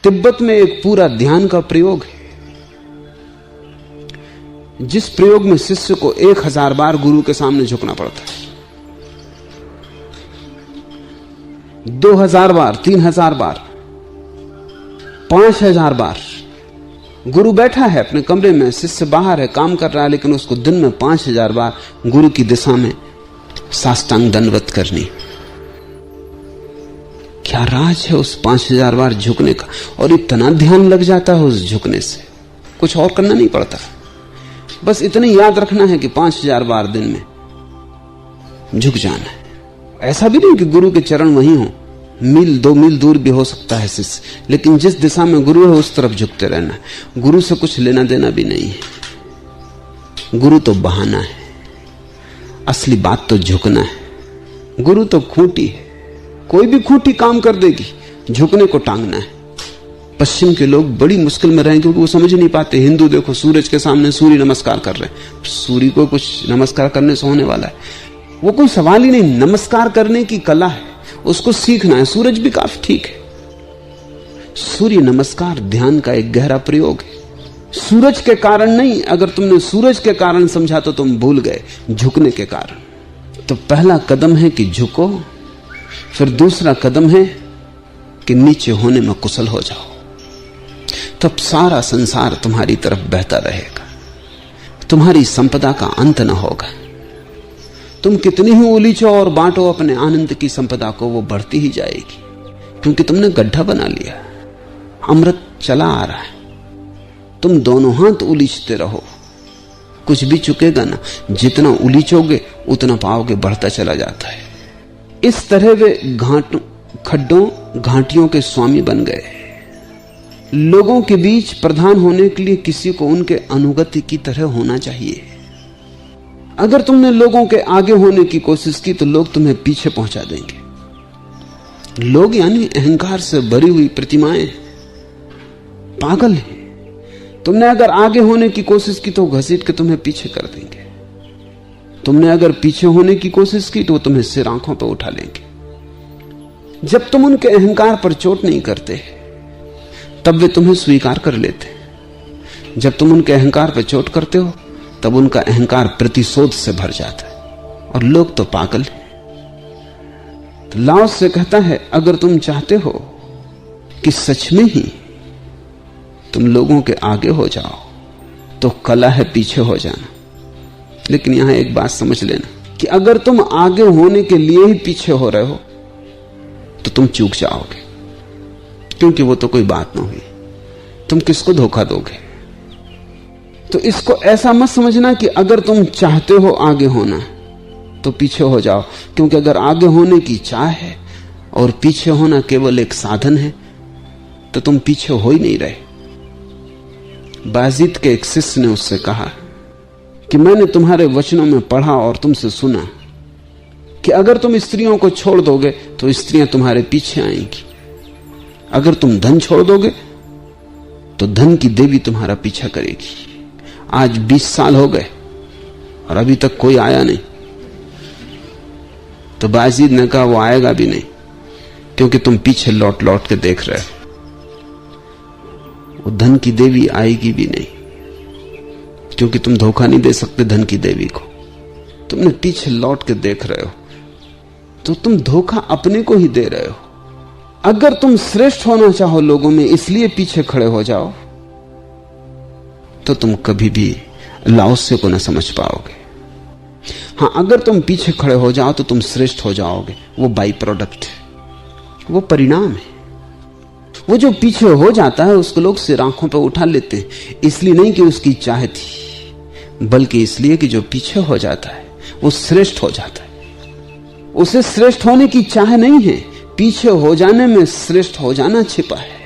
तिब्बत में एक पूरा ध्यान का प्रयोग है, जिस प्रयोग में शिष्य को 1000 बार गुरु के सामने झुकना पड़ता है, 2000 बार, 3000 बार, 5000 बार। गुरु बैठा है अपने कमरे में, शिष्य बाहर है, काम कर रहा है, लेकिन उसको दिन में 5000 बार गुरु की दिशा में साष्टांग दंडवत करनी। क्या राज है उस 5000 बार झुकने का? और इतना ध्यान लग जाता है उस झुकने से, कुछ और करना नहीं पड़ता, बस इतना याद रखना है कि 5000 बार दिन में झुक जाना है। ऐसा भी नहीं कि गुरु के चरण वहीं हो, मील 2 मील दूर भी हो सकता है शिष्य, लेकिन जिस दिशा में गुरु है उस तरफ झुकते रहना है। गुरु से कुछ लेना देना भी नहीं है, गुरु तो बहाना है, असली बात तो झुकना है। गुरु तो खूंटी है, कोई भी खूंटी काम कर देगी, झुकने को टांगना है। पश्चिम के लोग बड़ी मुश्किल में रहे क्योंकि वो समझ नहीं पाते। हिंदू देखो सूरज के सामने सूर्य नमस्कार कर रहे हैं, सूर्य को कुछ नमस्कार करने से होने वाला है? वो कोई सवाल ही नहीं। नमस्कार करने की कला है, उसको सीखना है। सूरज भी काफी ठीक है, सूर्य नमस्कार ध्यान का एक गहरा प्रयोग है। सूरज के कारण नहीं, अगर तुमने सूरज के कारण समझा तो तुम भूल गए झुकने के कारण। तो पहला कदम है कि झुको, फिर दूसरा कदम है कि नीचे होने में कुशल हो जाओ। तब सारा संसार तुम्हारी तरफ बहता रहेगा, तुम्हारी संपदा का अंत न होगा। तुम कितनी ही उलीचो और बांटो अपने आनंद की संपदा को, वो बढ़ती ही जाएगी, क्योंकि तुमने गड्ढा बना लिया। अमृत चला आ रहा है, तुम दोनों हाथ उलीचते रहो, कुछ भी चुकेगा ना। जितना उलीचोगे उतना पाओगे बढ़ता चला जाता है। इस तरह वे खड्डों घाटियों के स्वामी बन गए। लोगों के बीच प्रधान होने के लिए किसी को उनके अनुगति की तरह होना चाहिए। अगर तुमने लोगों के आगे होने की कोशिश की तो लोग तुम्हें पीछे पहुंचा देंगे। लोग यानी अहंकार से भरी हुई प्रतिमाएं, पागल हैं। तुमने अगर आगे होने की कोशिश की तो घसीट के तुम्हें पीछे कर देंगे। तुमने अगर पीछे होने की कोशिश की तो वो तुम्हें सिर आंखों पर उठा लेंगे। जब तुम उनके अहंकार पर चोट नहीं करते तब वे तुम्हें स्वीकार कर लेते। जब तुम उनके अहंकार पर चोट करते हो तब उनका अहंकार प्रतिशोध से भर जाता है। और लोग तो पागल हैं। तो लाओस से कहता है, अगर तुम चाहते हो कि सच में ही तुम लोगों के आगे हो जाओ तो कला है पीछे हो जाना। लेकिन यहां एक बात समझ लेना कि अगर तुम आगे होने के लिए ही पीछे हो रहे हो तो तुम चूक जाओगे, क्योंकि वो तो कोई बात ना हुई। तुम किसको धोखा दोगे? तो इसको ऐसा मत समझना कि अगर तुम चाहते हो आगे होना तो पीछे हो जाओ, क्योंकि अगर आगे होने की चाह है और पीछे होना केवल एक साधन है तो तुम पीछे हो ही नहीं रहे। बाजीद के एक शिष्य ने उससे कहा कि मैंने तुम्हारे वचनों में पढ़ा और तुमसे सुना कि अगर तुम स्त्रियों को छोड़ दोगे तो स्त्रियां तुम्हारे पीछे आएंगी, अगर तुम धन छोड़ दोगे तो धन की देवी तुम्हारा पीछा करेगी। आज 20 साल हो गए और अभी तक कोई आया नहीं। तो बाजीद ने कहा, वो आएगा भी नहीं, क्योंकि तुम पीछे लौट लौट के देख रहे हो। वो धन की देवी आएगी भी नहीं, क्योंकि तुम धोखा नहीं दे सकते धन की देवी को। तुमने पीछे लौट के देख रहे हो तो तुम धोखा अपने को ही दे रहे हो। अगर तुम श्रेष्ठ होना चाहो लोगों में इसलिए पीछे खड़े हो जाओ तो तुम कभी भी लाओसे को न समझ पाओगे। हां, अगर तुम पीछे खड़े हो जाओ तो तुम श्रेष्ठ हो जाओगे। वो बाई प्रोडक्ट है, वो परिणाम है। वो जो पीछे हो जाता है उसको लोग सिर आंखों पर उठा लेते हैं, इसलिए नहीं कि उसकी चाह थी, बल्कि इसलिए कि जो पीछे हो जाता है वो श्रेष्ठ हो जाता है। उसे श्रेष्ठ होने की चाह नहीं है, पीछे हो जाने में श्रेष्ठ हो जाना छिपा है।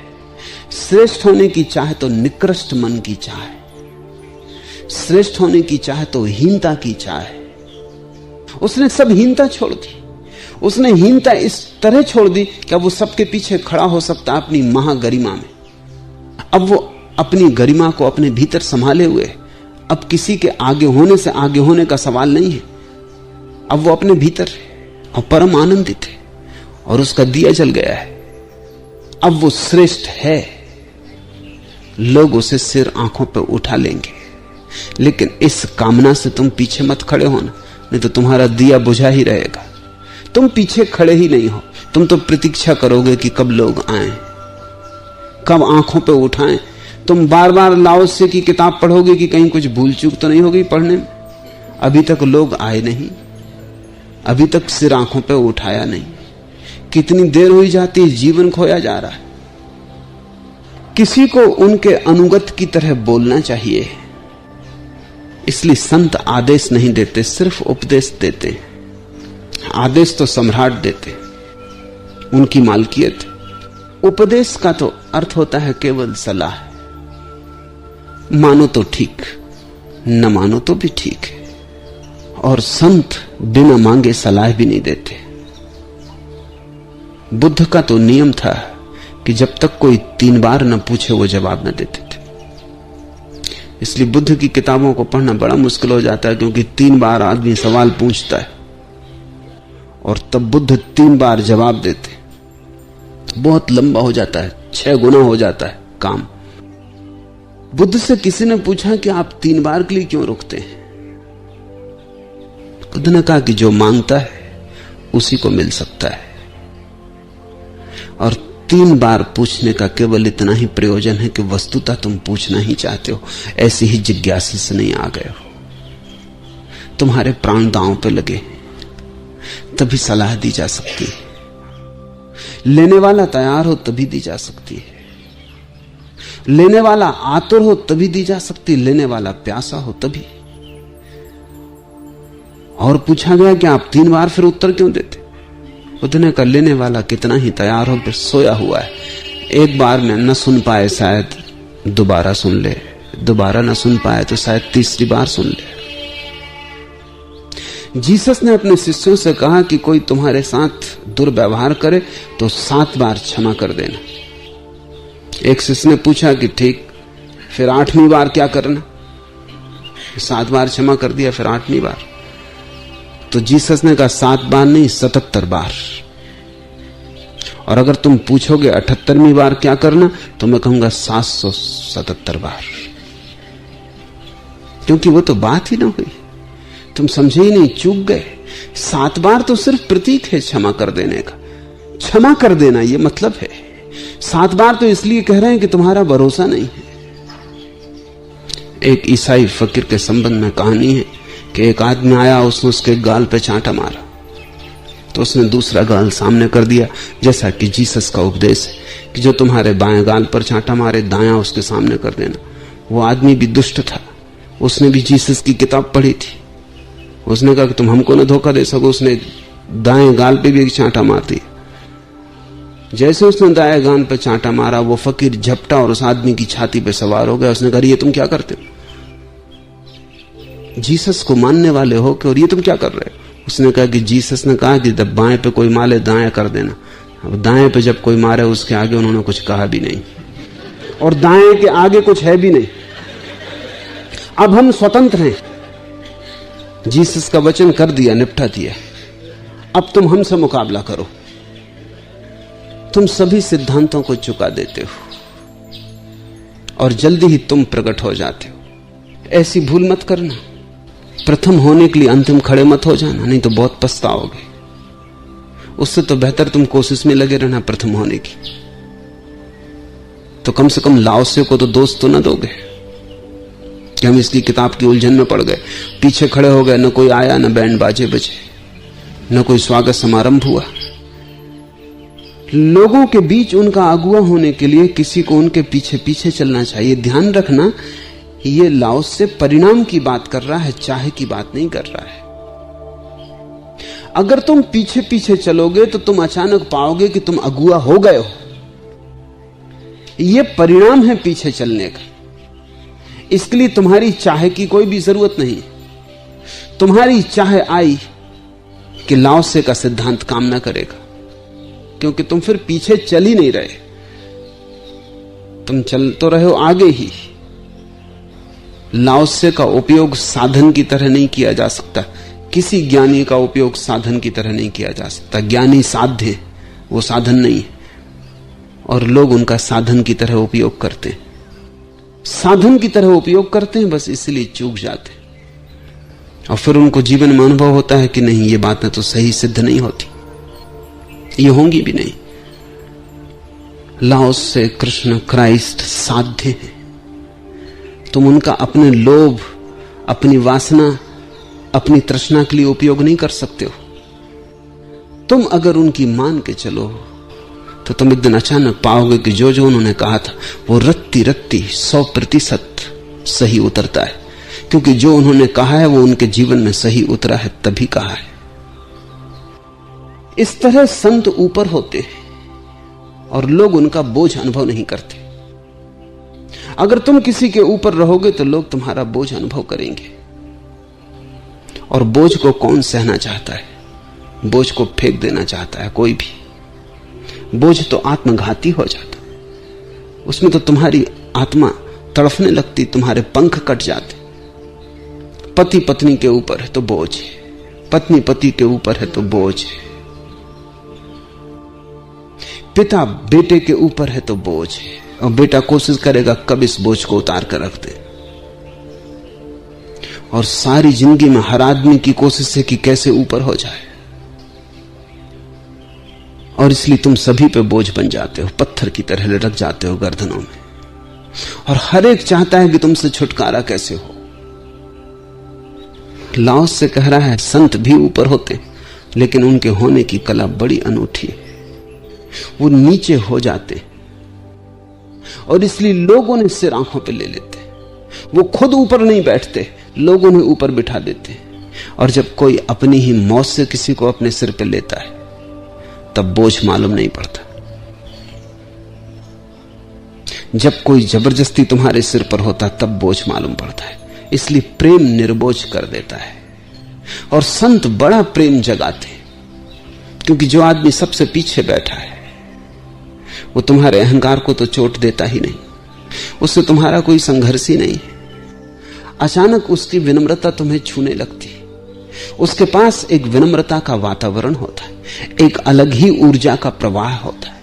श्रेष्ठ होने की चाह तो निकृष्ट मन की चाह है, श्रेष्ठ होने की चाह तो हीनता की चाह है। उसने सब हीनता छोड़ दी। उसने हीनता इस तरह छोड़ दी कि अब वो सबके पीछे खड़ा हो सकता अपनी महागरिमा में। अब वो अपनी गरिमा को अपने भीतर संभाले हुए, अब किसी के आगे होने से आगे होने का सवाल नहीं है। अब वो अपने भीतर है और परम आनंदित है और उसका दिया जल गया है। अब वो श्रेष्ठ है। लोग उसे सिर आंखों पर उठा लेंगे, लेकिन इस कामना से तुम पीछे मत खड़े होना, नहीं तो तुम्हारा दिया बुझा ही रहेगा। तुम पीछे खड़े ही नहीं हो, तुम तो प्रतीक्षा करोगे कि कब लोग आएं, कब आंखों पे उठाएं। तुम बार बार लाओ से की किताब पढ़ोगे कि कहीं कुछ भूल चूक तो नहीं हो गई पढ़ने में। अभी तक लोग आए नहीं, अभी तक सिर आंखों पे उठाया नहीं। कितनी देर हुई जाती है, जीवन खोया जा रहा है। किसी को उनके अनुगत की तरह बोलना चाहिए, इसलिए संत आदेश नहीं देते, सिर्फ उपदेश देते। आदेश तो सम्राट देते, उनकी मालकियत। उपदेश का तो अर्थ होता है केवल सलाह। मानो तो ठीक, न मानो तो भी ठीक है। और संत बिना मांगे सलाह भी नहीं देते। बुद्ध का तो नियम था कि जब तक कोई 3 बार न पूछे वो जवाब न देते थे। इसलिए बुद्ध की किताबों को पढ़ना बड़ा मुश्किल हो जाता है, क्योंकि 3 बार आदमी सवाल पूछता है और तब बुद्ध 3 बार जवाब देते। बहुत लंबा हो जाता है, 6 गुना हो जाता है काम। बुद्ध से किसी ने पूछा कि आप 3 बार के लिए क्यों रुकते हैं? बुद्ध ने कहा कि जो मांगता है उसी को मिल सकता है, और 3 बार पूछने का केवल इतना ही प्रयोजन है कि वस्तुतः तुम पूछना ही चाहते हो, ऐसी ही जिज्ञासा से नहीं आ गए हो। तुम्हारे प्राण दांव पे लगे, तभी सलाह दी जा सकती है। लेने वाला तैयार हो तभी दी जा सकती है, लेने वाला आतुर हो तभी दी जा सकती है, लेने वाला प्यासा हो तभी। और पूछा गया कि आप 3 बार फिर उत्तर क्यों देते? उतने का लेने वाला कितना ही तैयार हो, फिर सोया हुआ है। एक बार में न सुन पाए, शायद दोबारा सुन ले, दोबारा न सुन पाए तो शायद तीसरी बार सुन ले। जीसस ने अपने शिष्यों से कहा कि कोई तुम्हारे साथ दुर्व्यवहार करे तो 7 बार क्षमा कर देना। एक शिष्य ने पूछा कि ठीक, फिर 8वीं बार क्या करना? 7 बार क्षमा कर दिया, फिर 8वीं बार। तो जीसस ने कहा 7 बार नहीं, 77 बार। और अगर तुम पूछोगे 78वीं बार क्या करना, तो मैं कहूंगा 777 बार, क्योंकि वो तो बात ही ना हुई। तुम समझे ही नहीं, चूक गए। 7 बार तो सिर्फ प्रतीक है क्षमा कर देने का। क्षमा कर देना ये मतलब है। 7 बार तो इसलिए कह रहे हैं कि तुम्हारा भरोसा नहीं है। एक ईसाई फकीर के संबंध में कहानी है कि एक आदमी आया, उसने उसके गाल पे चांटा मारा, तो उसने दूसरा गाल सामने कर दिया, जैसा कि जीसस का उपदेश है कि जो तुम्हारे बाएं गाल पर चांटा मारे, दायां उसके सामने कर देना। वो आदमी भी दुष्ट था, उसने भी जीसस की किताब पढ़ी थी। उसने कहा कि तुम हमको न धोखा दे सको, उसने दाएं गाल पे भी एक चांटा मार दिया। जैसे उसने दाएं गाल पे चांटा मारा, वो फकीर झपटा और उस आदमी की छाती पे सवार हो गया। उसने कहा, ये तुम क्या करते हो? जीसस को मानने वाले हो कि, और ये तुम क्या कर रहे हो? उसने कहा कि जीसस ने कहा कि जब बाएं पे कोई मारे दाएं कर देना। अब दाएं पे जब कोई मारे, उसके आगे उन्होंने कुछ कहा भी नहीं, और दाएं के आगे कुछ है भी नहीं। अब हम स्वतंत्र हैं, जीसस का वचन कर दिया, निपटा दिया। अब तुम हमसे मुकाबला करो। तुम सभी सिद्धांतों को चुका देते हो और जल्दी ही तुम प्रकट हो जाते हो। ऐसी भूल मत करना। प्रथम होने के लिए अंतिम खड़े मत हो जाना, नहीं तो बहुत पछताओगे। उससे तो बेहतर तुम कोशिश में लगे रहना प्रथम होने की। तो कम से कम लाओसे को तो दोस्त तो ना दोगे कि हम इसकी किताब की उलझन में पड़ गए, पीछे खड़े हो गए, न कोई आया, न बैंड बाजे बजे, न कोई स्वागत समारंभ हुआ। लोगों के बीच उनका अगुआ होने के लिए किसी को उनके पीछे पीछे चलना चाहिए। ध्यान रखना, ये लाओसे परिणाम की बात कर रहा है, चाहे की बात नहीं कर रहा है। अगर तुम पीछे पीछे चलोगे तो तुम अचानक पाओगे कि तुम अगुआ हो गए हो। यह परिणाम है पीछे चलने का। इसके लिए तुम्हारी चाहे की कोई भी जरूरत नहीं। तुम्हारी चाहे आई कि लाओसे का सिद्धांत काम ना करेगा, क्योंकि तुम फिर पीछे चल ही नहीं रहे, तुम चल तो रहे हो आगे ही। लाओसे का उपयोग साधन की तरह नहीं किया जा सकता, किसी ज्ञानी का उपयोग साधन की तरह नहीं किया जा सकता। ज्ञानी साध्य है, वो साधन नहीं है, और लोग उनका साधन की तरह उपयोग करते हैं। साधन की तरह उपयोग करते हैं, बस इसलिए चूक जाते हैं। और फिर उनको जीवन में अनुभव होता है कि नहीं, ये बातें तो सही सिद्ध नहीं होती, ये होंगी भी नहीं। लाओस से कृष्ण क्राइस्ट साध्य है। तुम उनका अपने लोभ, अपनी वासना, अपनी तृष्णा के लिए उपयोग नहीं कर सकते हो। तुम अगर उनकी मान के चलो तो तुम एक दिन अचानक पाओगे कि जो जो उन्होंने कहा था वो रत्ती रत्ती 100% सही उतरता है, क्योंकि जो उन्होंने कहा है वो उनके जीवन में सही उतरा है, तभी कहा है। इस तरह संत ऊपर होते हैं और लोग उनका बोझ अनुभव नहीं करते। अगर तुम किसी के ऊपर रहोगे तो लोग तुम्हारा बोझ अनुभव करेंगे। और बोझ को कौन सहना चाहता है? बोझ को फेंक देना चाहता है कोई भी। बोझ तो आत्मघाती हो जाता, उसमें तो तुम्हारी आत्मा तड़फने लगती, तुम्हारे पंख कट जाते। पति पत्नी के ऊपर है तो बोझ है, पत्नी पति के ऊपर है तो बोझ है, पिता बेटे के ऊपर है तो बोझ है, और बेटा कोशिश करेगा कब इस बोझ को उतार कर रख दे। और सारी जिंदगी में हर आदमी की कोशिश है कि कैसे ऊपर हो जाए, और इसलिए तुम सभी पे बोझ बन जाते हो, पत्थर की तरह लटक जाते हो गर्दनों में। और हर एक चाहता है कि तुमसे छुटकारा कैसे हो। लाओस से कह रहा है संत भी ऊपर होते, लेकिन उनके होने की कला बड़ी अनूठी है। वो नीचे हो जाते और इसलिए लोग उन्हें सिर आंखों पे ले लेते। वो खुद ऊपर नहीं बैठते, लोग उन्हें ऊपर बिठा देते। और जब कोई अपनी ही मौत से किसी को अपने सिर पे लेता है तब बोझ मालूम नहीं पड़ता। जब कोई जबरदस्ती तुम्हारे सिर पर होता तब बोझ मालूम पड़ता है। इसलिए प्रेम निर्बोझ कर देता है। और संत बड़ा प्रेम जगाते, क्योंकि जो आदमी सबसे पीछे बैठा है वो तुम्हारे अहंकार को तो चोट देता ही नहीं, उससे तुम्हारा कोई संघर्ष ही नहीं है। अचानक उसकी विनम्रता तुम्हें छूने लगती है। उसके पास एक विनम्रता का वातावरण होता है, एक अलग ही ऊर्जा का प्रवाह होता है।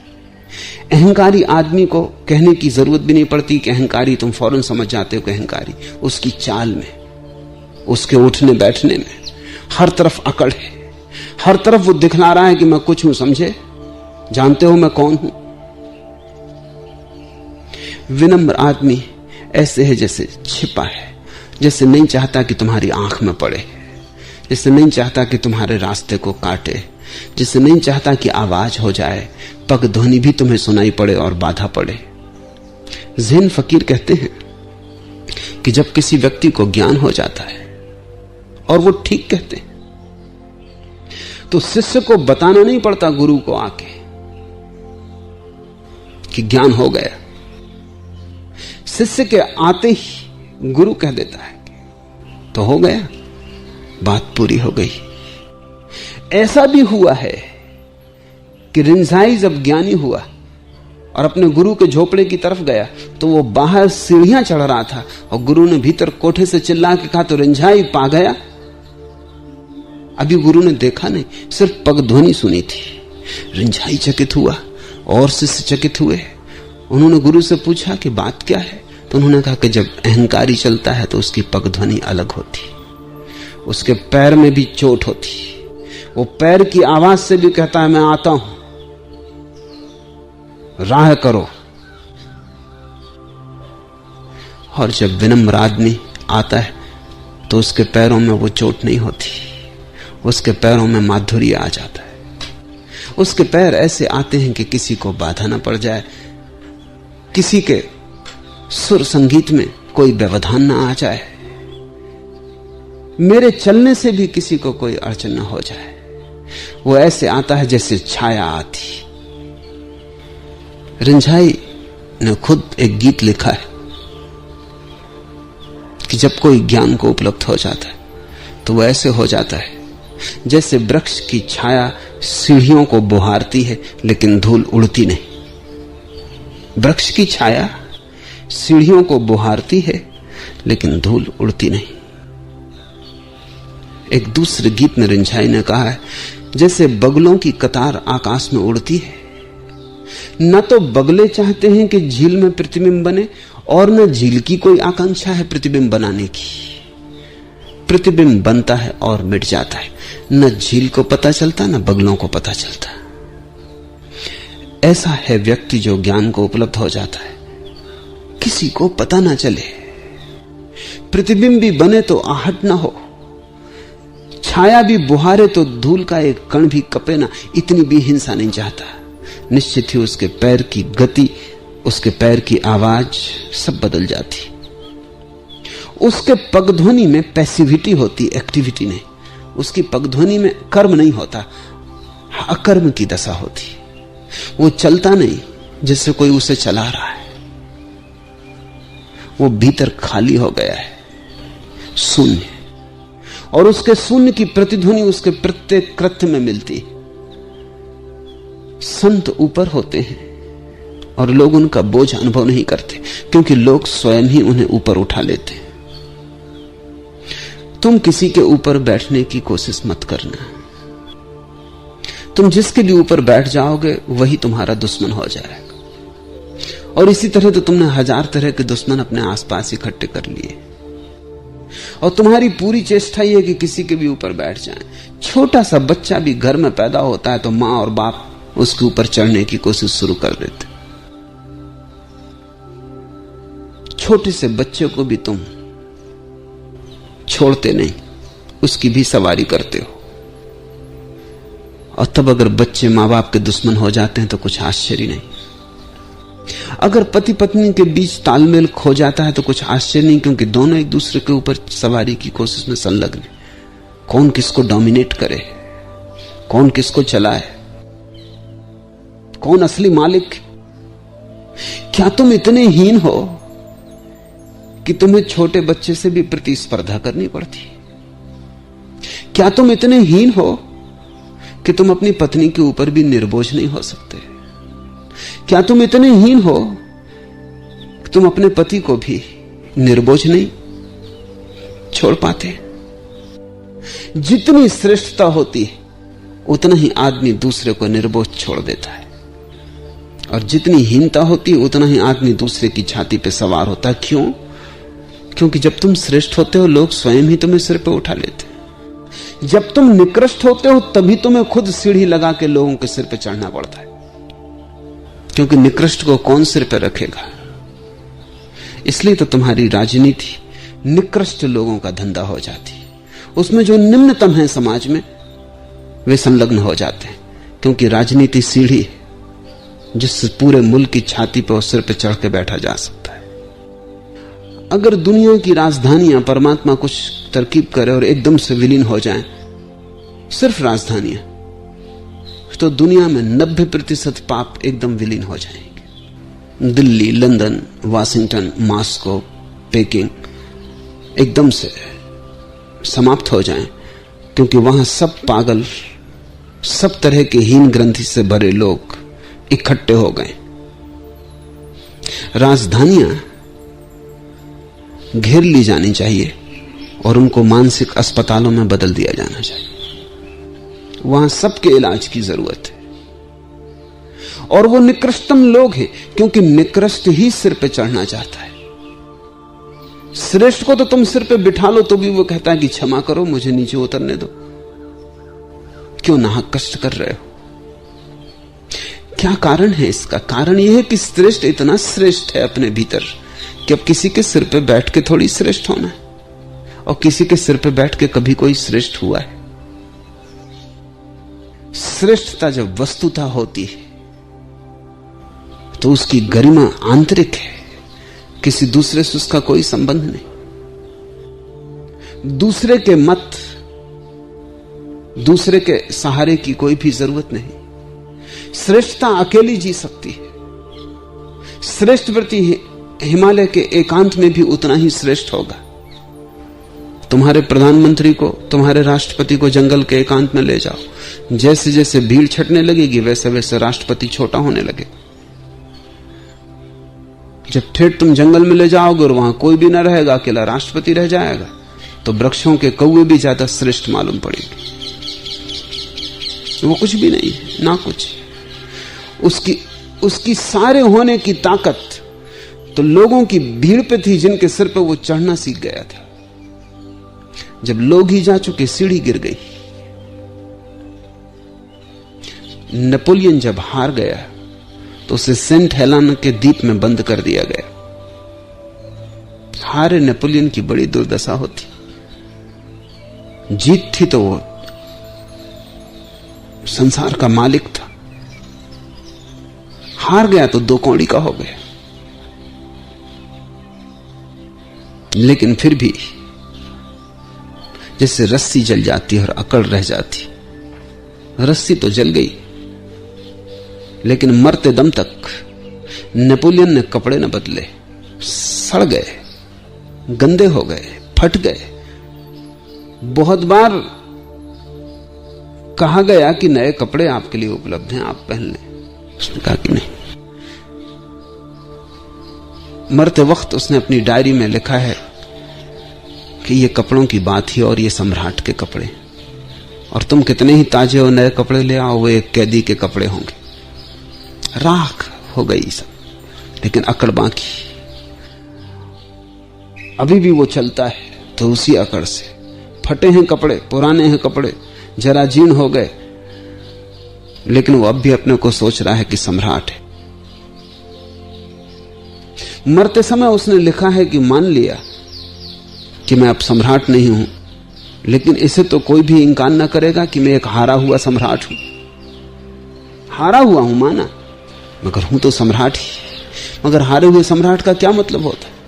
अहंकारी आदमी को कहने की जरूरत भी नहीं पड़ती कि अहंकारी, तुम फौरन समझ जाते हो कि अहंकारी। उसकी चाल में, उसके उठने बैठने में हर तरफ अकड़ है, हर तरफ वो दिखला रहा है कि मैं कुछ हूं, समझे, जानते हो मैं कौन हूं। विनम्र आदमी ऐसे है जैसे छिपा है, जैसे नहीं चाहता कि तुम्हारी आंख में पड़े, जैसे नहीं चाहता कि तुम्हारे रास्ते को काटे, जिससे नहीं चाहता कि आवाज हो जाए, पग ध्वनि भी तुम्हें सुनाई पड़े और बाधा पड़े। ज़ैन फकीर कहते हैं कि जब किसी व्यक्ति को ज्ञान हो जाता है, और वो ठीक कहते हैं, तो शिष्य को बताना नहीं पड़ता गुरु को आके कि ज्ञान हो गया। शिष्य के आते ही गुरु कह देता है तो हो गया, बात पूरी हो गई। ऐसा भी हुआ है कि रिंझाई जब ज्ञानी हुआ और अपने गुरु के झोपड़े की तरफ गया तो वो बाहर सीढ़ियां चढ़ रहा था और गुरु ने भीतर कोठे से चिल्ला के कहा तो रिंझाई पा गया। अभी गुरु ने देखा नहीं, सिर्फ पग ध्वनि सुनी थी। रिंझाई चकित हुआ और शिष्य चकित हुए। उन्होंने गुरु से पूछा कि बात क्या है, तो उन्होंने कहा कि जब अहंकारी चलता है तो उसकी पग ध्वनि अलग होती, उसके पैर में भी चोट होती, वो पैर की आवाज से भी कहता है मैं आता हूं, राह करो। और जब विनम्र आदमी आता है तो उसके पैरों में वो चोट नहीं होती, उसके पैरों में माधुर्य आ जाता है। उसके पैर ऐसे आते हैं कि किसी को बाधा ना पड़ जाए, किसी के सुर संगीत में कोई व्यवधान ना आ जाए, मेरे चलने से भी किसी को कोई अड़चन ना हो जाए। वो ऐसे आता है जैसे छाया आती। रिंझाई ने खुद एक गीत लिखा है कि जब कोई ज्ञान को उपलब्ध हो जाता है तो वो ऐसे हो जाता है जैसे वृक्ष की छाया सीढ़ियों को बुहारती है लेकिन धूल उड़ती नहीं। वृक्ष की छाया सीढ़ियों को बुहारती है लेकिन धूल उड़ती नहीं। एक दूसरे गीत में रिंझाई ने कहा है जैसे बगलों की कतार आकाश में उड़ती है, न तो बगले चाहते हैं कि झील में प्रतिबिंब बने, और न झील की कोई आकांक्षा है प्रतिबिंब बनाने की। प्रतिबिंब बनता है और मिट जाता है, न झील को पता चलता न बगलों को पता चलता। ऐसा है व्यक्ति जो ज्ञान को उपलब्ध हो जाता है, किसी को पता ना चले। प्रतिबिंब भी बने तो आहट ना हो, छाया भी बुहारे तो धूल का एक कण भी कपे ना, इतनी भी हिंसा नहीं चाहता। निश्चित ही उसके पैर की गति, उसके पैर की आवाज सब बदल जाती। उसके पगध्वनि में पैसिविटी होती, एक्टिविटी नहीं। उसकी पगध्वनि में कर्म नहीं होता, अकर्म की दशा होती। वो चलता नहीं जिससे कोई उसे चला रहा है, वो भीतर खाली हो गया है, शून्य। और उसके शून्य की प्रतिध्वनि उसके प्रत्येक कृत्य में मिलती। संत ऊपर होते हैं और लोग उनका बोझ अनुभव नहीं करते, क्योंकि लोग स्वयं ही उन्हें ऊपर उठा लेते हैं। तुम किसी के ऊपर बैठने की कोशिश मत करना। तुम जिसके भी ऊपर बैठ जाओगे वही तुम्हारा दुश्मन हो जाएगा। और इसी तरह तो तुमने 1000 तरह के दुश्मन अपने आसपास इकट्ठे कर लिए, और तुम्हारी पूरी चेष्टा यह है कि किसी के भी ऊपर बैठ जाएं। छोटा सा बच्चा भी घर में पैदा होता है तो मां और बाप उसके ऊपर चढ़ने की कोशिश शुरू कर देते। छोटे से बच्चे को भी तुम छोड़ते नहीं, उसकी भी सवारी करते हो। और तब अगर बच्चे मां बाप के दुश्मन हो जाते हैं तो कुछ आश्चर्य नहीं। अगर पति पत्नी के बीच तालमेल खो जाता है तो कुछ आश्चर्य नहीं, क्योंकि दोनों एक दूसरे के ऊपर सवारी की कोशिश में संलग्न हैं। कौन किसको डोमिनेट करे, कौन किसको चलाए, कौन असली मालिक। क्या तुम इतने हीन हो कि तुम्हें छोटे बच्चे से भी प्रतिस्पर्धा करनी पड़ती? क्या तुम इतने हीन हो कि तुम अपनी पत्नी के ऊपर भी निर्बोझ नहीं हो सकते? क्या तुम इतने हीन हो कि तुम अपने पति को भी निर्बोझ नहीं छोड़ पाते? जितनी श्रेष्ठता होती है उतना ही आदमी दूसरे को निर्बोझ छोड़ देता है, और जितनी हीनता होती है उतना ही आदमी दूसरे की छाती पे सवार होता है। क्यों? क्योंकि जब तुम श्रेष्ठ होते हो लोग स्वयं ही तुम्हें सिर पे उठा लेते हैं। जब तुम निकृष्ट होते हो तभी तुम्हें खुद सीढ़ी लगा के लोगों के सिर पे चढ़ना पड़ता है, क्योंकि निकृष्ट को कौन सिर पे रखेगा। इसलिए तो तुम्हारी राजनीति निकृष्ट लोगों का धंधा हो जाती है। उसमें जो निम्नतम है समाज में वे संलग्न हो जाते हैं, क्योंकि राजनीति सीढ़ी है जिससे पूरे मुल्क की छाती पर और सिर पे चढ़ के बैठा जा सकता है। अगर दुनिया की राजधानियां परमात्मा कुछ तरकीब करे और एकदम से विलीन हो जाएं, सिर्फ राजधानियां, तो दुनिया में 90% पाप एकदम विलीन हो जाएंगे। Delhi, London, Washington, Moscow, packing एकदम से समाप्त हो जाएं, क्योंकि वहां सब पागल, सब तरह के हीन ग्रंथि से भरे लोग इकट्ठे हो गए। राजधानियां घेर ली जानी चाहिए और उनको मानसिक अस्पतालों में बदल दिया जाना चाहिए। वहां सबके इलाज की जरूरत है। और वो निकृष्टतम लोग हैं, क्योंकि निकृष्ट ही सिर पे चढ़ना चाहता है। श्रेष्ठ को तो तुम सिर पे बिठा लो तो भी वो कहता है कि क्षमा करो, मुझे नीचे उतरने दो, क्यों नाहक कष्ट कर रहे हो। क्या कारण है इसका? कारण यह है कि श्रेष्ठ इतना श्रेष्ठ है अपने भीतर कि अब किसी के सिर पे बैठ के थोड़ी श्रेष्ठ होना है, और किसी के सिर पे बैठ के कभी कोई श्रेष्ठ हुआ है। श्रेष्ठता जब वस्तुता होती है तो उसकी गरिमा आंतरिक है, किसी दूसरे से उसका कोई संबंध नहीं। दूसरे के मत, दूसरे के सहारे की कोई भी जरूरत नहीं। श्रेष्ठता अकेली जी सकती है। श्रेष्ठ व्यक्ति हिमालय के एकांत में भी उतना ही श्रेष्ठ होगा। तुम्हारे प्रधानमंत्री को, तुम्हारे राष्ट्रपति को जंगल के एकांत में ले जाओ, जैसे जैसे भीड़ छटने लगेगी वैसे वैसे राष्ट्रपति छोटा होने लगे। जब ठेठ तुम जंगल में ले जाओगे और वहां कोई भी ना रहेगा, अकेला राष्ट्रपति रह जाएगा, तो वृक्षों के कौवे भी ज्यादा श्रेष्ठ मालूम पड़ेंगे। वो कुछ भी नहीं, ना कुछ। उसकी उसकी सारे होने की ताकत तो लोगों की भीड़ पे थी जिनके सिर पे वो चढ़ना सीख गया था। जब लोग ही जा चुके, सीढ़ी गिर गई। नेपोलियन जब हार गया तो उसे सेंट हेलेना के द्वीप में बंद कर दिया गया। हारे नेपोलियन की बड़ी दुर्दशा होती। जीत थी तो वो संसार का मालिक था, हार गया तो दो कौड़ी का हो गया। लेकिन फिर भी जैसे रस्सी जल जाती और अकड़ रह जाती। रस्सी तो जल गई, लेकिन मरते दम तक नेपोलियन ने कपड़े न बदले, सड़ गए, गंदे हो गए, फट गए। बहुत बार कहा गया कि नए कपड़े आपके लिए उपलब्ध हैं, आप पहन लें। उसने कहा कि नहीं। मरते वक्त उसने अपनी डायरी में लिखा है कि ये कपड़ों की बात ही और ये सम्राट के कपड़े, और तुम कितने ही ताजे और नए कपड़े ले आओ, वो एक कैदी के कपड़े होंगे। राख हो गई सब, लेकिन अकड़ बाकी। अभी भी वो चलता है तो उसी अकड़ से। फटे हैं कपड़े, पुराने हैं कपड़े, जरा जीर्ण हो गए, लेकिन वो अब भी अपने को सोच रहा है कि सम्राट है। मरते समय उसने लिखा है कि मान लिया कि मैं अब सम्राट नहीं हूं, लेकिन इसे तो कोई भी इंकार न करेगा कि मैं एक हारा हुआ सम्राट हूं। हारा हुआ हूं माना, मगर हूं तो सम्राट ही। मगर हारे हुए सम्राट का क्या मतलब होता है?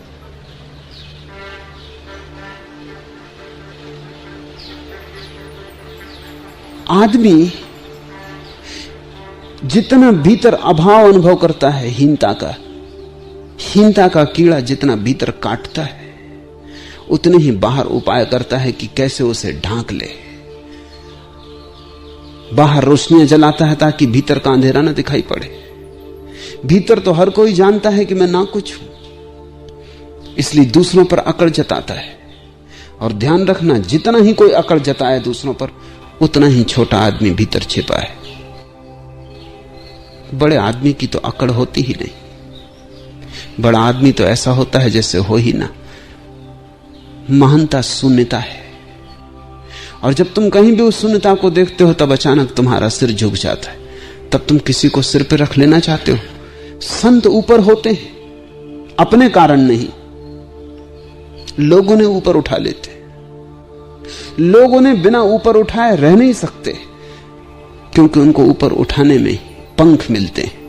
आदमी जितना भीतर अभाव अनुभव करता है, हीनता का कीड़ा जितना भीतर काटता है, उतने ही बाहर उपाय करता है कि कैसे उसे ढांक ले। बाहर रोशनियां जलाता है ताकि भीतर का अंधेरा न दिखाई पड़े। भीतर तो हर कोई जानता है कि मैं ना कुछ हूं, इसलिए दूसरों पर अकड़ जताता है। और ध्यान रखना, जितना ही कोई अकड़ जताए दूसरों पर, उतना ही छोटा आदमी भीतर छिपा है। बड़े आदमी की तो अकड़ होती ही नहीं। बड़ा आदमी तो ऐसा होता है जैसे हो ही ना। महानता शून्यता है, और जब तुम कहीं भी उस शून्यता को देखते हो, तब अचानक तुम्हारा सिर झुक जाता है। तब तुम किसी को सिर पर रख लेना चाहते हो। संत ऊपर होते हैं अपने कारण नहीं, लोगों ने ऊपर उठा लेते। लोगों ने बिना ऊपर उठाए रह नहीं सकते, क्योंकि उनको ऊपर उठाने में पंख मिलते हैं।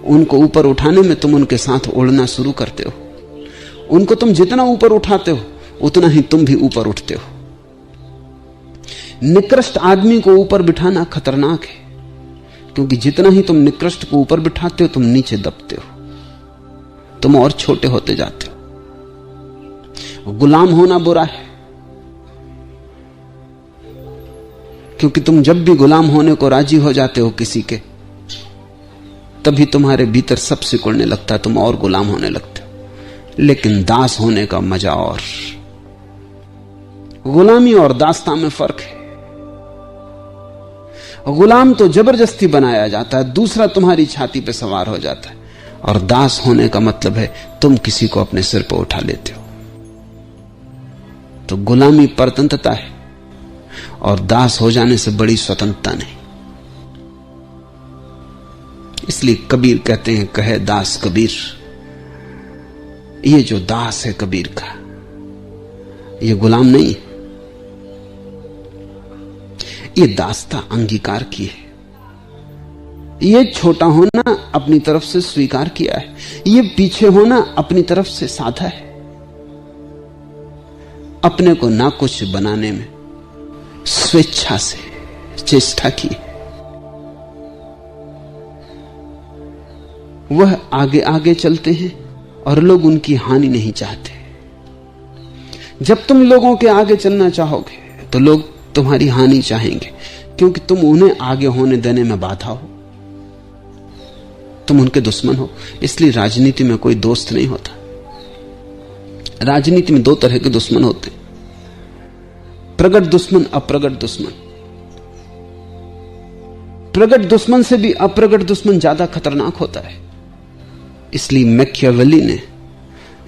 उनको ऊपर उठाने में तुम उनके साथ उड़ना शुरू करते हो। उनको तुम जितना ऊपर उठाते हो, उतना ही तुम भी ऊपर उठते हो। निकृष्ट आदमी को ऊपर बिठाना खतरनाक है, क्योंकि जितना ही तुम निकृष्ट को ऊपर बिठाते हो, तुम नीचे दबते हो, तुम और छोटे होते जाते हो। गुलाम होना बुरा है, क्योंकि तुम जब भी गुलाम होने को राजी हो जाते हो किसी के, तभी तुम्हारे भीतर सब सिकुड़ने लगता है, तुम और गुलाम होने लगते हो। लेकिन दास होने का मजा और। गुलामी और दासता में फर्क है। गुलाम तो जबरदस्ती बनाया जाता है, दूसरा तुम्हारी छाती पे सवार हो जाता है। और दास होने का मतलब है तुम किसी को अपने सिर पर उठा लेते हो। तो गुलामी परतंत्रता है, और दास हो जाने से बड़ी स्वतंत्रता नहीं। इसलिए कबीर कहते हैं, कहे दास कबीर। ये जो दास है कबीर का, ये गुलाम नहीं, ये दासता अंगीकार की है। ये छोटा होना अपनी तरफ से स्वीकार किया है, ये पीछे होना अपनी तरफ से साधा है। अपने को ना कुछ बनाने में स्वेच्छा से चेष्टा की। वह आगे आगे चलते हैं और लोग उनकी हानि नहीं चाहते। जब तुम लोगों के आगे चलना चाहोगे तो लोग तुम्हारी हानि चाहेंगे, क्योंकि तुम उन्हें आगे होने देने में बाधा हो, तुम उनके दुश्मन हो। इसलिए राजनीति में कोई दोस्त नहीं होता। राजनीति में दो तरह के दुश्मन होते हैं, प्रगट दुश्मन, अप्रगट दुश्मन। प्रकट दुश्मन से भी अप्रकट दुश्मन ज्यादा खतरनाक होता है। इसलिए मैकियावेली ने,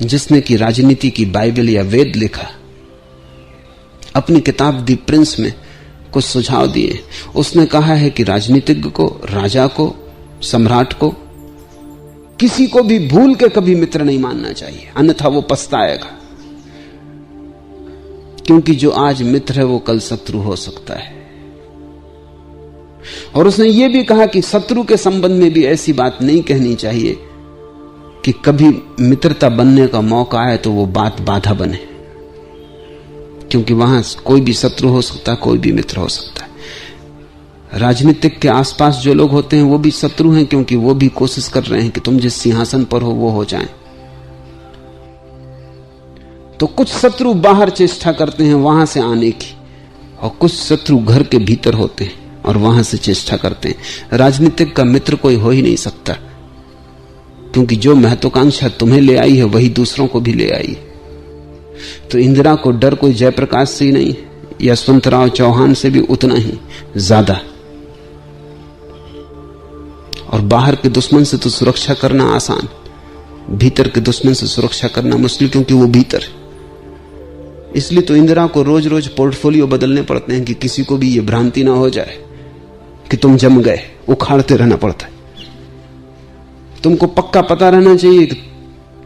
जिसने कि राजनीति की बाइबल या वेद लिखा, अपनी किताब दी प्रिंस में कुछ सुझाव दिए। उसने कहा है कि राजनीतिज्ञ को, राजा को, सम्राट को, किसी को भी भूल के कभी मित्र नहीं मानना चाहिए, अन्यथा वो पछताएगा। क्योंकि जो आज मित्र है वो कल शत्रु हो सकता है। और उसने ये भी कहा कि शत्रु के संबंध में भी ऐसी बात नहीं कहनी चाहिए कि कभी मित्रता बनने का मौका आए तो वो बात बाधा बने, क्योंकि वहां कोई भी शत्रु हो सकता है, कोई भी मित्र हो सकता है। राजनीतिक के आसपास जो लोग होते हैं वो भी शत्रु हैं, क्योंकि वो भी कोशिश कर रहे हैं कि तुम जिस सिंहासन पर हो वो हो जाएं। तो कुछ शत्रु बाहर चेष्टा करते हैं वहां से आने की, और कुछ शत्रु घर के भीतर होते हैं और वहां से चेष्टा करते हैं। राजनीतिक का मित्र कोई हो ही नहीं सकता, क्योंकि जो महत्वाकांक्षा तुम्हें ले आई है वही दूसरों को भी ले आई है। तो इंदिरा को डर कोई जयप्रकाश से ही नहीं, यशवंतराव चौहान से भी उतना ही ज्यादा। और बाहर के दुश्मन से तो सुरक्षा करना आसान, भीतर के दुश्मन से सुरक्षा करना मुश्किल, क्योंकि वो भीतर है। इसलिए तो इंदिरा को रोज रोज पोर्टफोलियो बदलने पड़ते हैं कि किसी को भी ये भ्रांति ना हो जाए कि तुम जम गए। उखाड़ते रहना पड़ता है। तुमको पक्का पता रहना चाहिए कि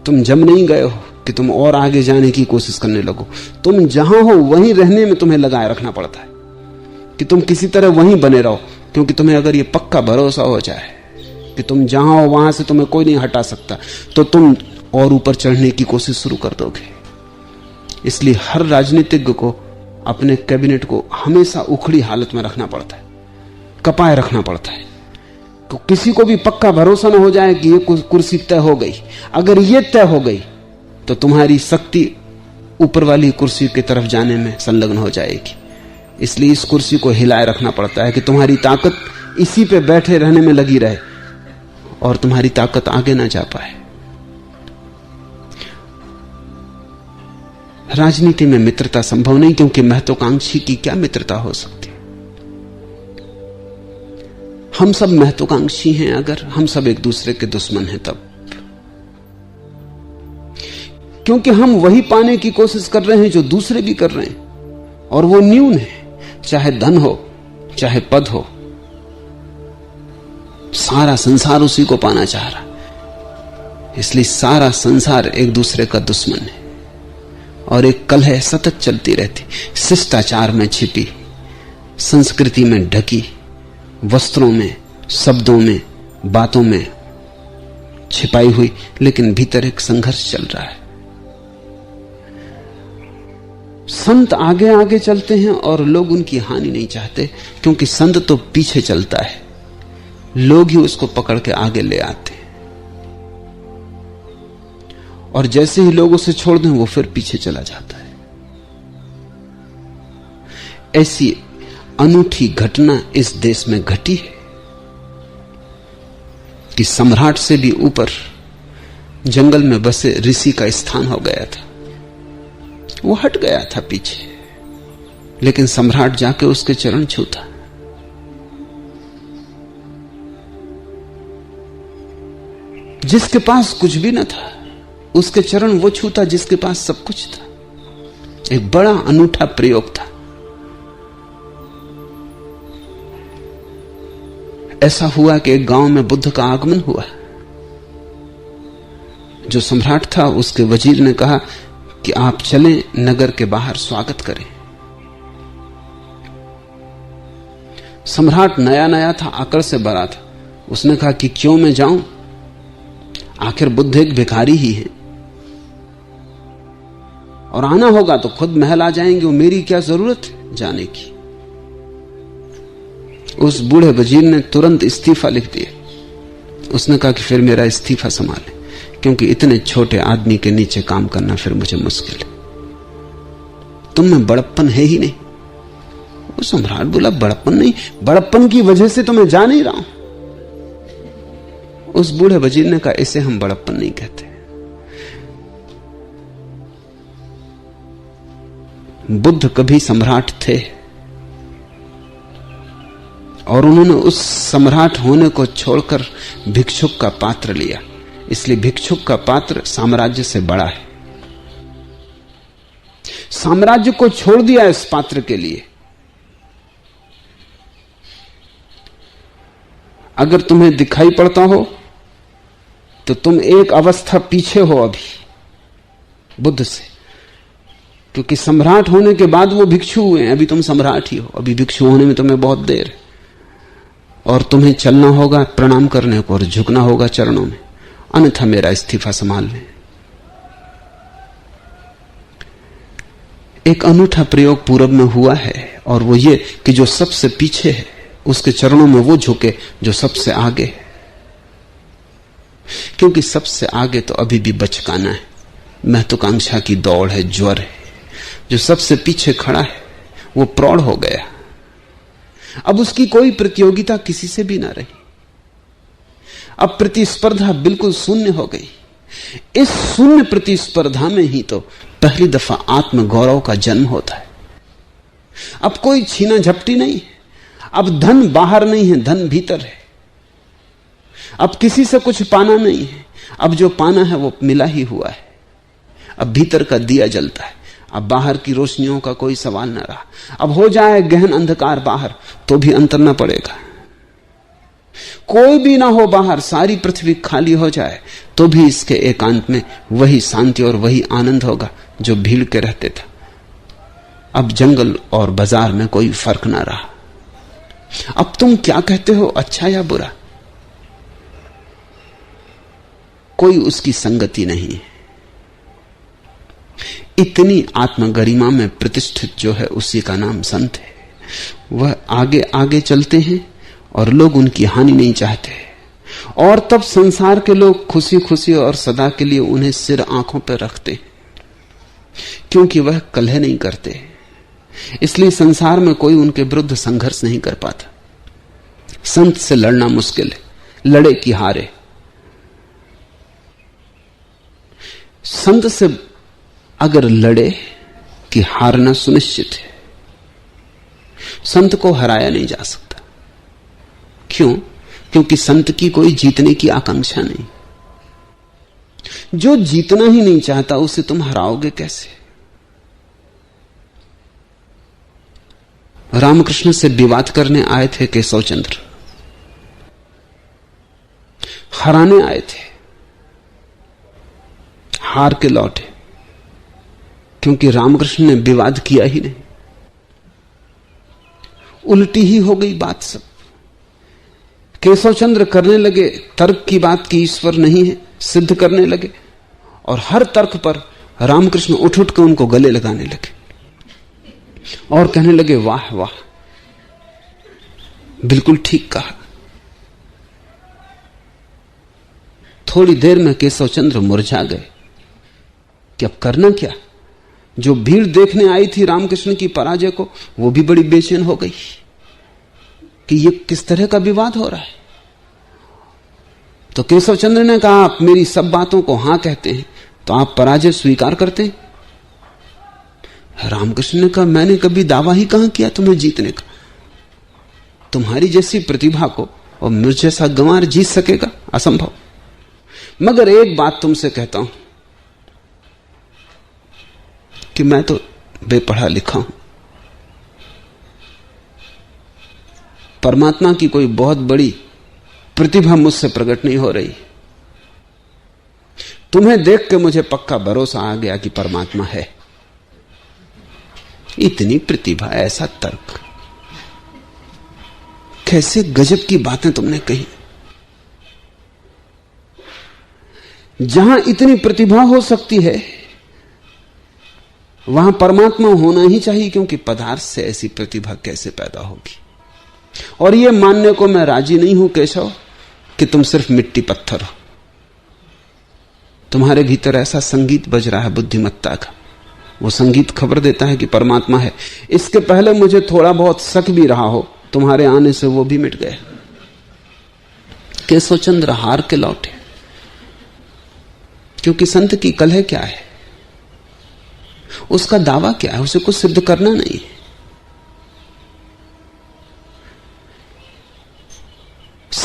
तुम जम नहीं गए हो, कि तुम और आगे जाने की कोशिश करने लगो। तुम जहां हो वहीं रहने में तुम्हें लगाए रखना पड़ता है कि तुम किसी तरह वहीं बने रहो, क्योंकि तुम्हें अगर ये पक्का भरोसा हो जाए कि तुम जहां हो वहां से तुम्हें कोई नहीं हटा सकता, तो तुम और ऊपर चढ़ने की कोशिश शुरू कर दोगे। इसलिए हर राजनीतिज्ञ को अपने कैबिनेट को हमेशा उखड़ी हालत में रखना पड़ता है, कपाए रखना पड़ता है। तो किसी को भी पक्का भरोसा न हो जाए कि ये कुर्सी तय हो गई। अगर ये तय हो गई तो तुम्हारी शक्ति ऊपर वाली कुर्सी की तरफ जाने में संलग्न हो जाएगी। इसलिए इस कुर्सी को हिलाए रखना पड़ता है कि तुम्हारी ताकत इसी पे बैठे रहने में लगी रहे और तुम्हारी ताकत आगे ना जा पाए। राजनीति में मित्रता संभव नहीं, क्योंकि महत्वाकांक्षी की क्या मित्रता हो सकती। हम सब महत्वाकांक्षी हैं अगर हम सब एक दूसरे के दुश्मन हैं तब, क्योंकि हम वही पाने की कोशिश कर रहे हैं जो दूसरे भी कर रहे हैं, और वो न्यून है। चाहे धन हो, चाहे पद हो, सारा संसार उसी को पाना चाह रहा। इसलिए सारा संसार एक दूसरे का दुश्मन है और एक कलह सतत चलती रहती, शिष्टाचार में छिपी, संस्कृति में ढकी, वस्त्रों में, शब्दों में, बातों में छिपाई हुई, लेकिन भीतर एक संघर्ष चल रहा है। संत आगे आगे चलते हैं और लोग उनकी हानि नहीं चाहते, क्योंकि संत तो पीछे चलता है, लोग ही उसको पकड़ के आगे ले आते हैं। और जैसे ही लोग उसे छोड़ दें वो फिर पीछे चला जाता है। ऐसी अनूठी घटना इस देश में घटी है कि सम्राट से भी ऊपर जंगल में बसे ऋषि का स्थान हो गया था। वो हट गया था पीछे, लेकिन सम्राट जाके उसके चरण छूता। जिसके पास कुछ भी न था उसके चरण वो छूता जिसके पास सब कुछ था। एक बड़ा अनूठा प्रयोग था। ऐसा हुआ कि एक गांव में बुद्ध का आगमन हुआ। जो सम्राट था उसके वजीर ने कहा कि आप चलें, नगर के बाहर स्वागत करें। सम्राट नया नया था, आकड़ से भरा था। उसने कहा कि क्यों मैं जाऊं, आखिर बुद्ध एक भिखारी ही है, और आना होगा तो खुद महल आ जाएंगे, मेरी क्या जरूरत है जाने की। उस बूढ़े वजीर ने तुरंत इस्तीफा लिख दिया। उसने कहा कि फिर मेरा इस्तीफा संभाले, क्योंकि इतने छोटे आदमी के नीचे काम करना फिर मुझे मुश्किल है। तुम में बड़प्पन है ही नहीं। वो सम्राट बोला बड़प्पन नहीं, बड़प्पन की वजह से तो मैं जा नहीं रहा हूं। उस बूढ़े वजीर ने कहा इसे हम बड़प्पन नहीं कहते। बुद्ध कभी सम्राट थे और उन्होंने उस सम्राट होने को छोड़कर भिक्षुक का पात्र लिया। इसलिए भिक्षुक का पात्र साम्राज्य से बड़ा है। साम्राज्य को छोड़ दिया इस पात्र के लिए। अगर तुम्हें दिखाई पड़ता हो तो तुम एक अवस्था पीछे हो अभी बुद्ध से, क्योंकि सम्राट होने के बाद वो भिक्षु हुए हैं। अभी तुम सम्राट ही हो। अभी भिक्षु होने में तुम्हें बहुत देर है, और तुम्हें चलना होगा प्रणाम करने को और झुकना होगा चरणों में, अन्यथा मेरा इस्तीफा संभाल लें। एक अनूठा प्रयोग पूरब में हुआ है, और वो ये कि जो सबसे पीछे है उसके चरणों में वो झुके जो सबसे आगे है, क्योंकि सबसे आगे तो अभी भी बचकाना है, महत्वाकांक्षा की दौड़ है, ज्वर है। जो सबसे पीछे खड़ा है वो प्रौढ़ हो गया। अब उसकी कोई प्रतियोगिता किसी से भी ना रही। अब प्रतिस्पर्धा बिल्कुल शून्य हो गई। इस शून्य प्रतिस्पर्धा में ही तो पहली दफा आत्म गौरव का जन्म होता है। अब कोई छीना झपटी नहीं है। अब धन बाहर नहीं है, धन भीतर है। अब किसी से कुछ पाना नहीं है। अब जो पाना है वो मिला ही हुआ है। अब भीतर का दिया जलता है। अब बाहर की रोशनियों का कोई सवाल न रहा। अब हो जाए गहन अंधकार बाहर तो भी अंतर न पड़ेगा। कोई भी ना हो बाहर, सारी पृथ्वी खाली हो जाए तो भी इसके एकांत में वही शांति और वही आनंद होगा जो भीड़ के रहते था। अब जंगल और बाजार में कोई फर्क ना रहा। अब तुम क्या कहते हो, अच्छा या बुरा, कोई उसकी संगति नहीं है। इतनी आत्मगरिमा में प्रतिष्ठित जो है उसी का नाम संत है। वह आगे आगे चलते हैं और लोग उनकी हानि नहीं चाहते, और तब संसार के लोग खुशी खुशी और सदा के लिए उन्हें सिर आंखों पर रखते, क्योंकि वह कलह नहीं करते। इसलिए संसार में कोई उनके विरुद्ध संघर्ष नहीं कर पाता। संत से लड़ना मुश्किल है, लड़े कि हारे। संत से अगर लड़े कि हारना सुनिश्चित है। संत को हराया नहीं जा सकता। क्यों? क्योंकि संत की कोई जीतने की आकांक्षा नहीं। जो जीतना ही नहीं चाहता उसे तुम हराओगे कैसे? रामकृष्ण से विवाद करने आए थे केशव चंद्र, हराने आए थे, हार के लौटे, क्योंकि रामकृष्ण ने विवाद किया ही नहीं। उल्टी ही हो गई बात सब। केशव चंद्र करने लगे तर्क की बात की ईश्वर नहीं है, सिद्ध करने लगे, और हर तर्क पर रामकृष्ण उठ उठ कर उनको गले लगाने लगे और कहने लगे वाह वाह, बिल्कुल ठीक कहा। थोड़ी देर में केशव चंद्र मुरझा गए कि अब करना क्या। जो भीड़ देखने आई थी रामकृष्ण की पराजय को, वो भी बड़ी बेचैन हो गई कि ये किस तरह का विवाद हो रहा है। तो केशव चंद्र ने कहा, आप मेरी सब बातों को हां कहते हैं तो आप पराजय स्वीकार करते हैं? रामकृष्ण ने कहा, मैंने कभी दावा ही कहां किया तुम्हें जीतने का। तुम्हारी जैसी प्रतिभा को और मुझ जैसा गंवार जीत सकेगा? असंभव। मगर एक बात तुमसे कहता हूं कि मैं तो बेपढ़ा लिखा हूं। परमात्मा की कोई बहुत बड़ी प्रतिभा मुझसे प्रकट नहीं हो रही। तुम्हें देख के मुझे पक्का भरोसा आ गया कि परमात्मा है। इतनी प्रतिभा, ऐसा तर्क, कैसे गजब की बातें तुमने कही। जहां इतनी प्रतिभा हो सकती है वहां परमात्मा होना ही चाहिए, क्योंकि पदार्थ से ऐसी प्रतिभा कैसे पैदा होगी। और यह मानने को मैं राजी नहीं हूं केशव कि तुम सिर्फ मिट्टी पत्थर हो। तुम्हारे भीतर ऐसा संगीत बज रहा है बुद्धिमत्ता का, वो संगीत खबर देता है कि परमात्मा है। इसके पहले मुझे थोड़ा बहुत शक भी रहा हो, तुम्हारे आने से वो भी मिट गया। केशव चंद्र हार के लौटे, क्योंकि संत की कलह क्या है, उसका दावा क्या है, उसे कुछ सिद्ध करना नहीं है।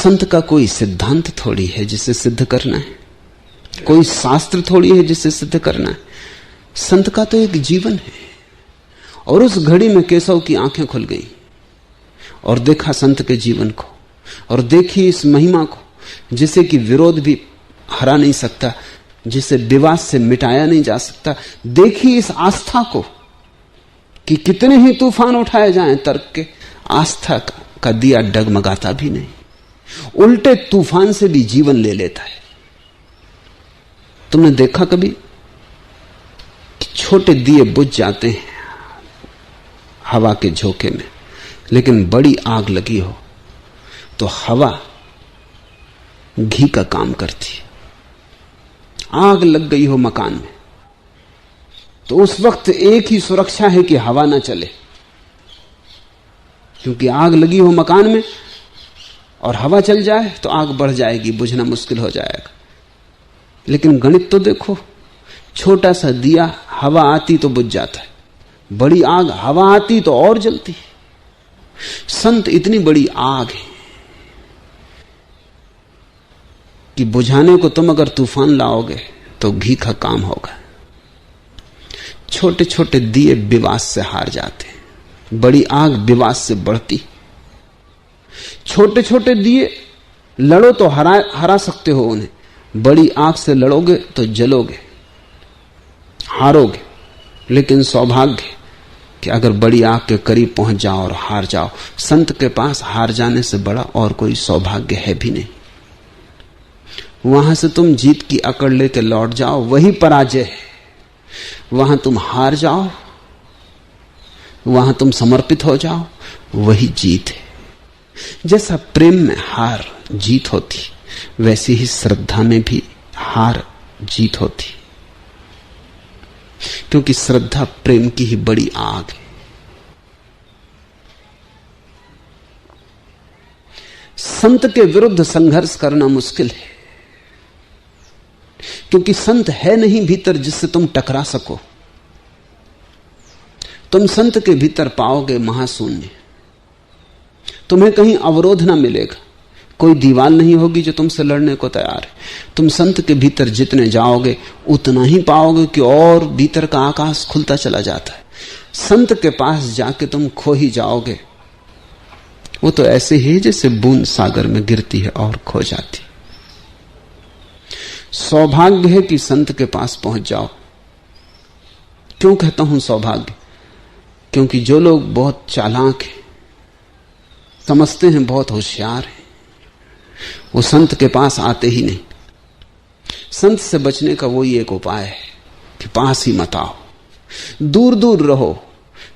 संत का कोई सिद्धांत थोड़ी है जिसे सिद्ध करना है, कोई शास्त्र थोड़ी है जिसे सिद्ध करना है। संत का तो एक जीवन है। और उस घड़ी में केशव की आंखें खुल गई और देखा संत के जीवन को, और देखी इस महिमा को जिसे कि विरोध भी हरा नहीं सकता, जिसे विवाद से मिटाया नहीं जा सकता। देखी इस आस्था को कि कितने ही तूफान उठाए जाएं तर्क के, आस्था का दिया डगमगाता भी नहीं, उल्टे तूफान से भी जीवन ले लेता है। तुमने देखा कभी कि छोटे दिए बुझ जाते हैं हवा के झोंके में, लेकिन बड़ी आग लगी हो तो हवा घी का काम करती है। आग लग गई हो मकान में तो उस वक्त एक ही सुरक्षा है कि हवा ना चले, क्योंकि आग लगी हो मकान में और हवा चल जाए तो आग बढ़ जाएगी, बुझना मुश्किल हो जाएगा। लेकिन गणित तो देखो, छोटा सा दिया हवा आती तो बुझ जाता है, बड़ी आग हवा आती तो और जलती। संत इतनी बड़ी आग है कि बुझाने को तुम अगर तूफान लाओगे तो घी का काम होगा। छोटे छोटे दिए विवाद से हार जाते हैं, बड़ी आग विवाद से बढ़ती। छोटे छोटे दिए लड़ो तो हरा सकते हो उन्हें, बड़ी आग से लड़ोगे तो जलोगे, हारोगे। लेकिन सौभाग्य कि अगर बड़ी आग के करीब पहुंच जाओ और हार जाओ, संत के पास हार जाने से बड़ा और कोई सौभाग्य है भी नहीं। वहां से तुम जीत की अकड़ लेके लौट जाओ, वही पराजय है। वहां तुम हार जाओ, वहां तुम समर्पित हो जाओ, वही जीत है। जैसा प्रेम में हार जीत होती, वैसी ही श्रद्धा में भी हार जीत होती, क्योंकि श्रद्धा प्रेम की ही बड़ी आग है। संत के विरुद्ध संघर्ष करना मुश्किल है, क्योंकि संत है नहीं भीतर जिससे तुम टकरा सको। तुम संत के भीतर पाओगे महाशून्य, तुम्हें कहीं अवरोध ना मिलेगा, कोई दीवार नहीं होगी जो तुमसे लड़ने को तैयार है। तुम संत के भीतर जितने जाओगे उतना ही पाओगे कि और भीतर का आकाश खुलता चला जाता है। संत के पास जाके तुम खो ही जाओगे। वो तो ऐसे ही जैसे बूंद सागर में गिरती है और खो जाती। सौभाग्य है कि संत के पास पहुंच जाओ। क्यों कहता हूं सौभाग्य? क्योंकि जो लोग बहुत चालाक हैं, समझते हैं बहुत होशियार हैं, वो संत के पास आते ही नहीं। संत से बचने का वही एक उपाय है कि पास ही मत आओ, दूर दूर रहो,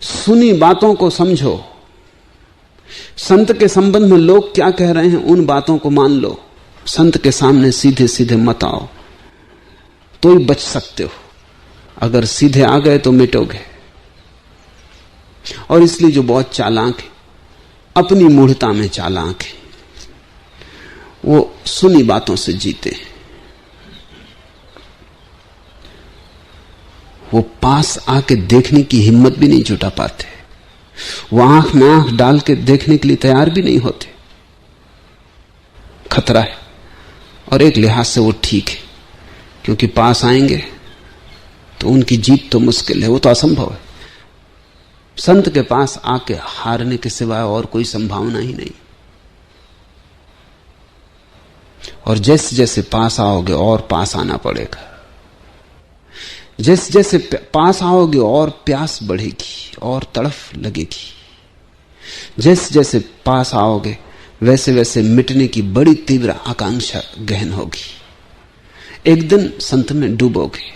सुनी बातों को समझो। संत के संबंध में लोग क्या कह रहे हैं उन बातों को मान लो। संत के सामने सीधे सीधे मत आओ, तो ही बच सकते हो। अगर सीधे आ गए तो मिटोगे। और इसलिए जो बहुत चालाक है, अपनी मूढ़ता में चालाक है, वो सुनी बातों से जीते हैं। वो पास आके देखने की हिम्मत भी नहीं जुटा पाते, वो आंख में आंख डाल के देखने के लिए तैयार भी नहीं होते। खतरा है। और एक लिहाज से वो ठीक है, क्योंकि पास आएंगे तो उनकी जीत तो मुश्किल है, वो तो असंभव है। संत के पास आके हारने के सिवाय और कोई संभावना ही नहीं। और जैसे जैसे पास आओगे और पास आना पड़ेगा, जैसे जैसे पास आओगे और प्यास बढ़ेगी और तड़फ लगेगी। जैसे जैसे पास आओगे वैसे वैसे मिटने की बड़ी तीव्र आकांक्षा गहन होगी। एक दिन संत में डूबोगे,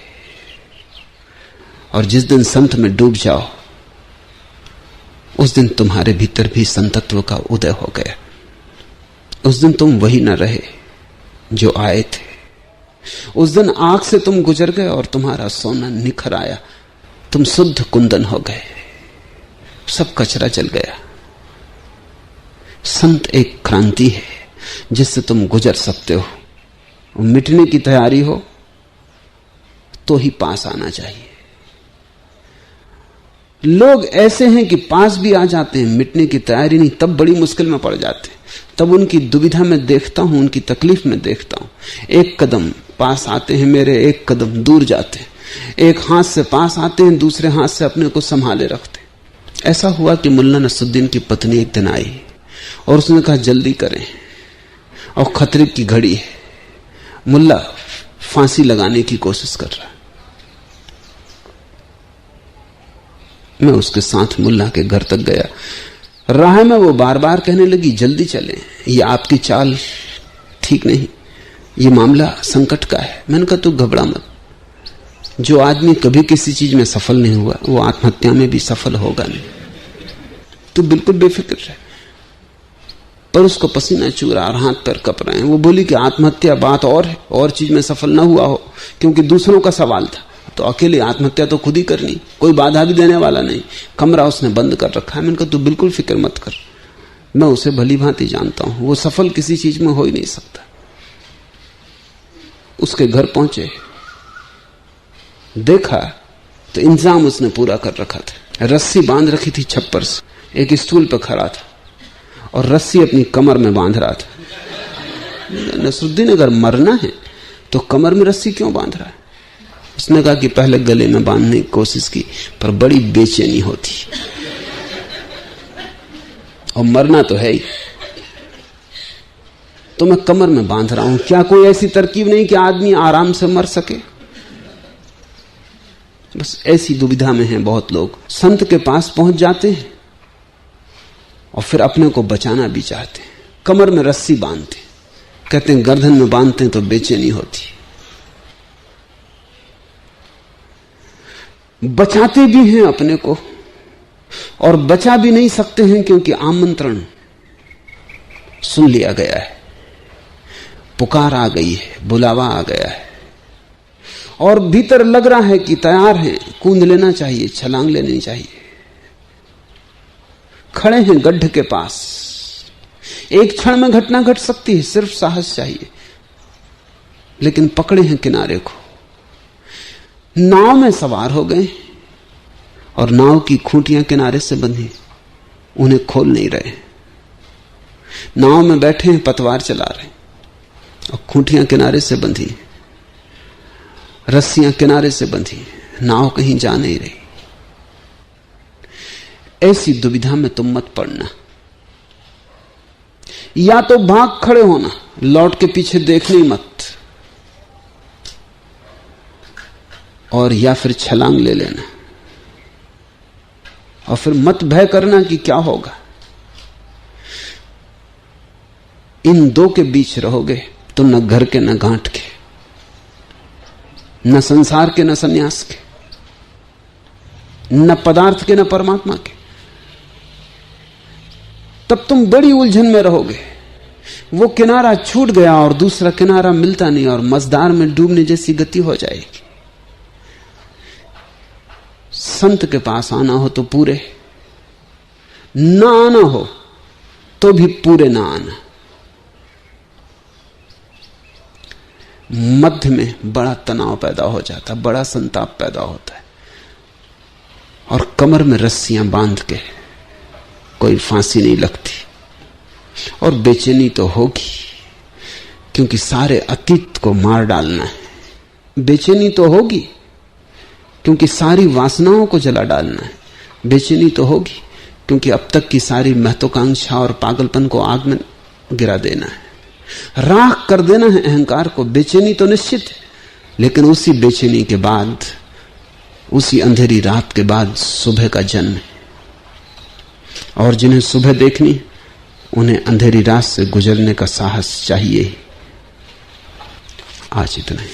और जिस दिन संत में डूब जाओ उस दिन तुम्हारे भीतर भी संतत्व का उदय हो गया। उस दिन तुम वही न रहे जो आए थे। उस दिन आंख से तुम गुजर गए और तुम्हारा सोना निखर आया। तुम शुद्ध कुंदन हो गए, सब कचरा जल गया। संत एक क्रांति है जिससे तुम गुजर सकते हो। मिटने की तैयारी हो तो ही पास आना चाहिए। लोग ऐसे हैं कि पास भी आ जाते हैं, मिटने की तैयारी नहीं, तब बड़ी मुश्किल में पड़ जाते हैं। तब उनकी दुविधा में देखता हूं, उनकी तकलीफ में देखता हूं। एक कदम पास आते हैं मेरे, एक कदम दूर जाते हैं। एक हाथ से पास आते हैं, दूसरे हाथ से अपने को संभाले रखते हैं। ऐसा हुआ कि मुल्ला नसरुद्दीन की पत्नी एक दिन आई और उसने कहा जल्दी करें और खतरे की घड़ी है। मुल्ला फांसी लगाने की कोशिश कर रहा है। मैं उसके साथ मुल्ला के घर तक गया। राह में वो बार बार कहने लगी जल्दी चलें, ये आपकी चाल ठीक नहीं, ये मामला संकट का है। मैंने कहा तू घबरा मत, जो आदमी कभी किसी चीज में सफल नहीं हुआ वो आत्महत्या में भी सफल होगा नहीं, तू बिल्कुल बेफिक्र रहे। पर उसको पसीना चू रहा और हाथ पैर कप रहे हैं। वो बोली कि आत्महत्या बात और है, और चीज में सफल ना हुआ हो, क्योंकि दूसरों का सवाल था, तो अकेले आत्महत्या तो खुद ही करनी, कोई बाधा भी देने वाला नहीं। कमरा उसने बंद कर रखा है। मैंने कहा तू बिल्कुल फिक्र मत कर, मैं उसे भली भांति जानता हूं, वो सफल किसी चीज में हो ही नहीं सकता। उसके घर पहुंचे, देखा तो इंतजाम उसने पूरा कर रखा था। रस्सी बांध रखी थी छप्पर से, एक स्टूल पर खड़ा था और रस्सी अपनी कमर में बांध रहा था। नसरुद्दीन अगर मरना है तो कमर में रस्सी क्यों बांध रहा है? उसने कहा कि पहले गले में बांधने की कोशिश की पर बड़ी बेचैनी होती, और मरना तो है ही, तो मैं कमर में बांध रहा हूं। क्या कोई ऐसी तरकीब नहीं कि आदमी आराम से मर सके? बस ऐसी दुविधा में हैं बहुत लोग। संत के पास पहुंच जाते हैं और फिर अपने को बचाना भी चाहते हैं, कमर में रस्सी बांधते, कहते हैं गर्दन में बांधते हैं तो बेचैनी होती। बचाते भी हैं अपने को और बचा भी नहीं सकते हैं, क्योंकि आमंत्रण सुन लिया गया है, पुकार आ गई है, बुलावा आ गया है, और भीतर लग रहा है कि तैयार है, कूद लेना चाहिए, छलांग लेनी चाहिए। खड़े हैं गड्ढे के पास, एक क्षण में घटना घट सकती है, सिर्फ साहस चाहिए, लेकिन पकड़े हैं किनारे को। नाव में सवार हो गए और नाव की खूंटियां किनारे से बंधी, उन्हें खोल नहीं रहे। नाव में बैठे हैं, पतवार चला रहे और खूंटियां किनारे से बंधी, रस्सियां किनारे से बंधी, नाव कहीं जा नहीं रही। ऐसी दुविधा में तुम मत पड़ना। या तो भाग खड़े होना, लौट के पीछे देखने मत, और या फिर छलांग ले लेना, और फिर मत भय करना कि क्या होगा। इन दो के बीच रहोगे तो न घर के न गांठ के, न संसार के न सन्यास के, न पदार्थ के न परमात्मा के। तब तुम बड़ी उलझन में रहोगे। वो किनारा छूट गया और दूसरा किनारा मिलता नहीं, और मझधार में डूबने जैसी गति हो जाएगी। संत के पास आना हो तो पूरे, ना आना हो तो भी पूरे ना आना। मध्य में बड़ा तनाव पैदा हो जाता, बड़ा संताप पैदा होता है, और कमर में रस्सियां बांध के कोई फांसी नहीं लगती। और बेचैनी तो होगी, क्योंकि सारे अतीत को मार डालना है। बेचैनी तो होगी क्योंकि सारी वासनाओं को जला डालना है। बेचैनी तो होगी क्योंकि अब तक की सारी महत्वाकांक्षा और पागलपन को आग में गिरा देना है, राख कर देना है अहंकार को। बेचैनी तो निश्चित है, लेकिन उसी बेचैनी के बाद, उसी अंधेरी रात के बाद सुबह का जन्म है। और जिन्हें सुबह देखनी, उन्हें अंधेरी रात से गुजरने का साहस चाहिए ही। आज इतना ही।